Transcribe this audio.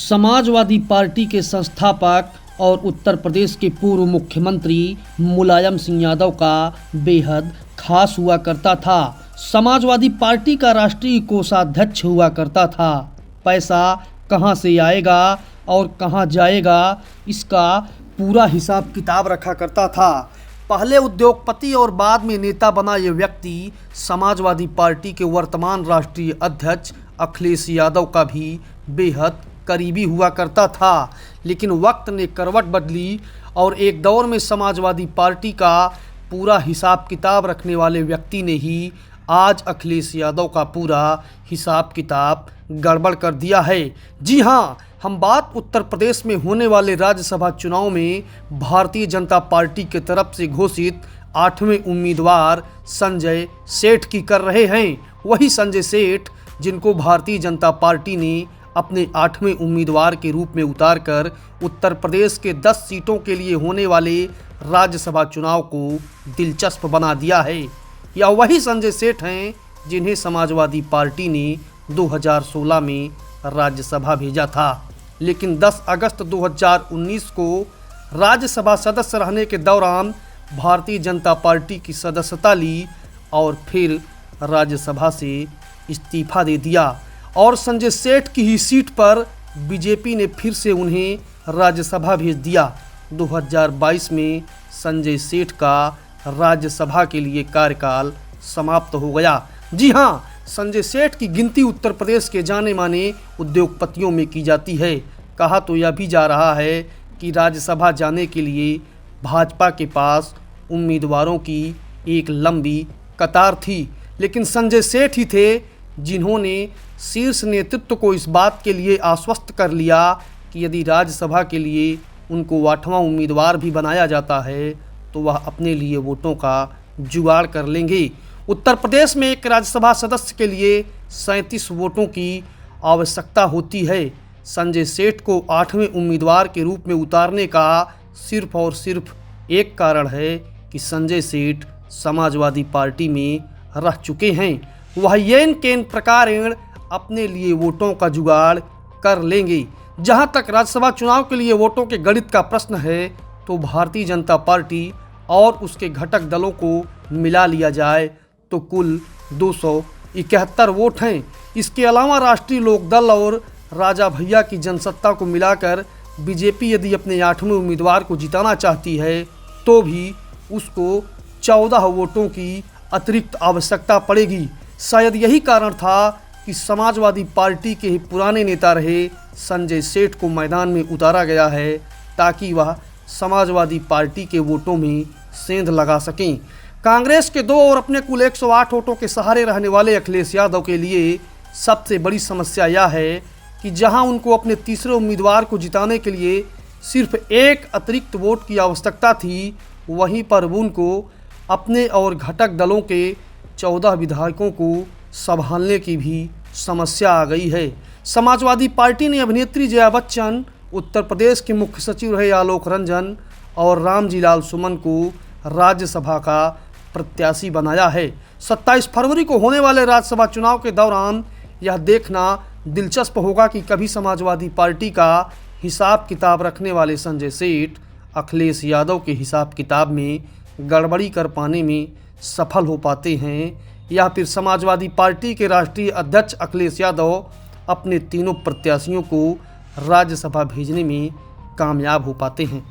Samajwadi party के संस्थापक और उत्तर प्रदेश के पूर्व मुख्यमंत्री मुलायम सिंह यादव का बेहद खास हुआ करता था। समाजवादी पार्टी का राष्ट्रीय कोषाध्यक्ष हुआ करता था। पैसा कहां से आएगा और कहां जाएगा, इसका पूरा हिसाब किताब रखा करता था। पहले उद्योगपति और बाद में नेता बना ये व्यक्ति समाजवादी पार्टी के वर्तमान राष्ट्रीय अध्यक्ष अखिलेश यादव का भी बेहद करीबी हुआ करता था। लेकिन वक्त ने करवट बदली और एक दौर में समाजवादी पार्टी का पूरा हिसाब किताब रखने वाले व्यक्ति ने ही आज अखिलेश यादव का पूरा हिसाब किताब गड़बड़ कर दिया है। जी हाँ, हम बात उत्तर प्रदेश में होने वाले राज्यसभा चुनाव में भारतीय जनता पार्टी की तरफ से घोषित 8वें उम्मीदवार संजय सेठ की कर रहे हैं। वही संजय सेठ जिनको भारतीय जनता पार्टी ने अपने 8वें उम्मीदवार के रूप में उतारकर उत्तर प्रदेश के 10 सीटों के लिए होने वाले राज्यसभा चुनाव को दिलचस्प बना दिया है। यह वही संजय सेठ हैं जिन्हें समाजवादी पार्टी ने 2016 में राज्यसभा भेजा था, लेकिन 10 अगस्त 2019 को राज्यसभा सदस्य रहने के दौरान भारतीय जनता पार्टी की सदस्यता ली और फिर राज्यसभा से इस्तीफा दे दिया और संजय सेठ की ही सीट पर बीजेपी ने फिर से उन्हें राज्यसभा भेज दिया। 2022 में संजय सेठ का राज्यसभा के लिए कार्यकाल समाप्त हो गया। जी हाँ, संजय सेठ की गिनती उत्तर प्रदेश के जाने माने उद्योगपतियों में की जाती है। कहा तो यह भी जा रहा है कि राज्यसभा जाने के लिए भाजपा के पास उम्मीदवारों की एक लंबी कतार थी, लेकिन संजय सेठ ही थे जिन्होंने शीर्ष नेतृत्व को इस बात के लिए आश्वस्त कर लिया कि यदि राज्यसभा के लिए उनको 8वां उम्मीदवार भी बनाया जाता है तो वह अपने लिए वोटों का जुगाड़ कर लेंगे। उत्तर प्रदेश में एक राज्यसभा सदस्य के लिए 37 वोटों की आवश्यकता होती है। संजय सेठ को 8वें उम्मीदवार के रूप में उतारने का सिर्फ और सिर्फ एक कारण है कि संजय सेठ समाजवादी पार्टी में रह चुके हैं। वह येन केन प्रकारेण अपने लिए वोटों का जुगाड़ कर लेंगे। जहां तक राज्यसभा चुनाव के लिए वोटों के गणित का प्रश्न है तो भारतीय जनता पार्टी और उसके घटक दलों को मिला लिया जाए तो कुल 271 वोट हैं। इसके अलावा राष्ट्रीय लोकदल और राजा भैया की जनसत्ता को मिलाकर बीजेपी यदि अपने 8वें उम्मीदवार को जिताना चाहती है तो भी उसको 14 वोटों की अतिरिक्त आवश्यकता पड़ेगी। शायद यही कारण था कि समाजवादी पार्टी के ही पुराने नेता रहे संजय सेठ को मैदान में उतारा गया है ताकि वह समाजवादी पार्टी के वोटों में सेंध लगा सकें। कांग्रेस के 2 और अपने कुल 108 वोटों के सहारे रहने वाले अखिलेश यादव के लिए सबसे बड़ी समस्या यह है कि जहां उनको अपने तीसरे उम्मीदवार को जिताने के लिए सिर्फ एक अतिरिक्त वोट की आवश्यकता थी, वहीं पर उनको अपने और घटक दलों के 14 विधायकों को संभालने की भी समस्या आ गई है। समाजवादी पार्टी ने अभिनेत्री जया बच्चन, उत्तर प्रदेश के मुख्य सचिव रहे आलोक रंजन और रामजी लाल सुमन को राज्यसभा का प्रत्याशी बनाया है। 27 फरवरी को होने वाले राज्यसभा चुनाव के दौरान यह देखना दिलचस्प होगा कि कभी समाजवादी पार्टी का हिसाब किताब रखने वाले संजय सेठ अखिलेश यादव के हिसाब किताब में गड़बड़ी कर पाने में सफल हो पाते हैं या फिर समाजवादी पार्टी के राष्ट्रीय अध्यक्ष अखिलेश यादव अपने तीनों प्रत्याशियों को राज्यसभा भेजने में कामयाब हो पाते हैं।